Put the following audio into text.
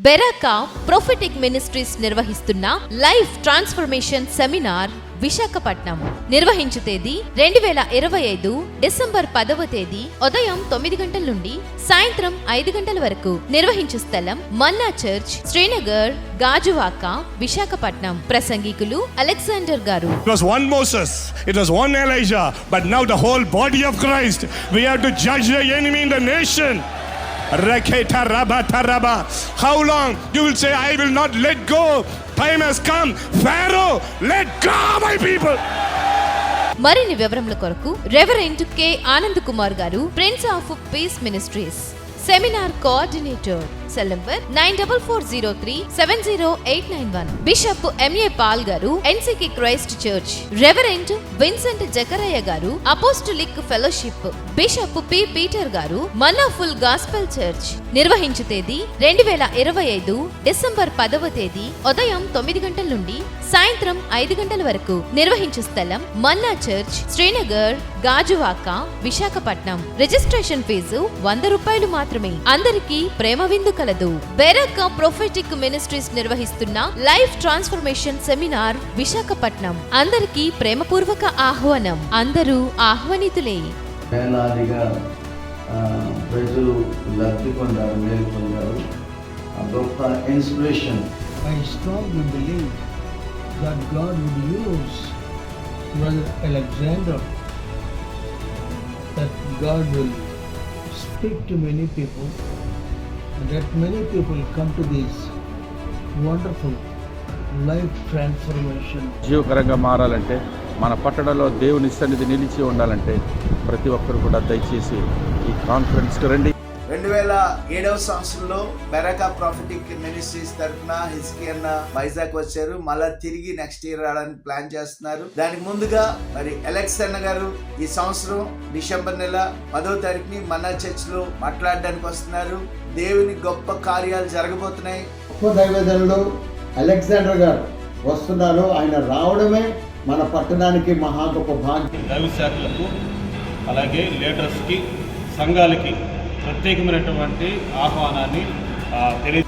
Beracah Prophetic Ministries నిర్వహిస్తున్న life transformation seminar Visakhapatnam. నిర్వహించు తేదీ 2025 December 10వ తేదీ ఉదయం 9 గంటల నుండి సాయంత్రం 5 గంటల వరకు. నిర్వహించు స్థలం Manna church, Srinagar, Gajuwaka, Visakhapatnam. ప్రసంగికులు Alexander గారు. It was one Moses, it was one Elijah, but now the whole body of Christ. We have to judge the enemy in the nation. Raketa rabata raba. How long you will say, I will not let go? Time has come. Pharaoh, let go my people. మరిన్ని వివరముల కొరకు reverend K Anand Kumar గారు, Prince of Peace Ministries, seminar coordinator. Cell number 9440370891. Bishop MA Paul గారు, ఎన్సికి Christ Church. Reverend Vincent Jakaraiah గారు, Apostolic Fellowship. Bishop P Peter గారు, Mannaful gospel church. నిర్వహించు తేదీ 2025 December 10వ తేదీ ఉదయం 9 గంటల నుండి సాయంత్రం 5 గంటల వరకు. నిర్వహించు స్థలం Manna church, Srinagar, Gajuwaka, Visakhapatnam. Registration fee 100 రూపాయలు మాత్రమే. అందరికీ ప్రేమ విందు కలదు. బెరాకా ప్రొఫెటిక్ మినిస్ట్రీస్ నిర్వహిస్తున్న లైఫ్ ట్రాన్స్ఫర్మేషన్ సెమినార్ విశాఖపట్నం. అందరికీ ప్రేమపూర్వక ఆహ్వానం. అందరూ ఆహ్వానితులే. వేలాదిగా ప్రజలు లబ్ధి పొందారు, మేలు పొందారు. గొప్ప inspiration. I strongly believe that God would use Brother Alexander, that God will speak to many people, and that many people come to this wonderful life transformation. జీవకరంగా మారాలంటే, మన పట్టణంలో దేవుని సన్నిధి నిలిచి ఉండాలంటే ప్రతి ఒక్కరు కూడా దయచేసి ఈ కాన్ఫరెన్స్కి రండి. 2007వ సంవత్సరంలో బెరాకా ప్రాఫిటిక్ మినిస్ట్రీస్ తరఫున హిజ్కీ అన్న వైజాగ్ వచ్చారు. మళ్ళా తిరిగి నెక్స్ట్ ఇయర్ రావడానికి ప్లాన్ చేస్తున్నారు. దానికి ముందుగా మరి అలెక్స్ అన్న గారు ఈ సంవత్సరం డిసెంబర్ నెల 10వ తారీఖుని మన్నా చర్చ్ లో మాట్లాడడానికి వస్తున్నారు. దేవుని గొప్ప కార్యాలు జరగబోతున్నాయి. గొప్ప దైవజనుడు అలెగ్జాండర్ గారు వస్తున్నారు. ఆయన రావడమే మన పట్టణానికి మహా గొప్ప భాగ్యం. దైవ శాఖలకు అలాగే లీడర్స్కి, సంఘాలకి ప్రత్యేకమైనటువంటి ఆహ్వానాన్ని తెలియ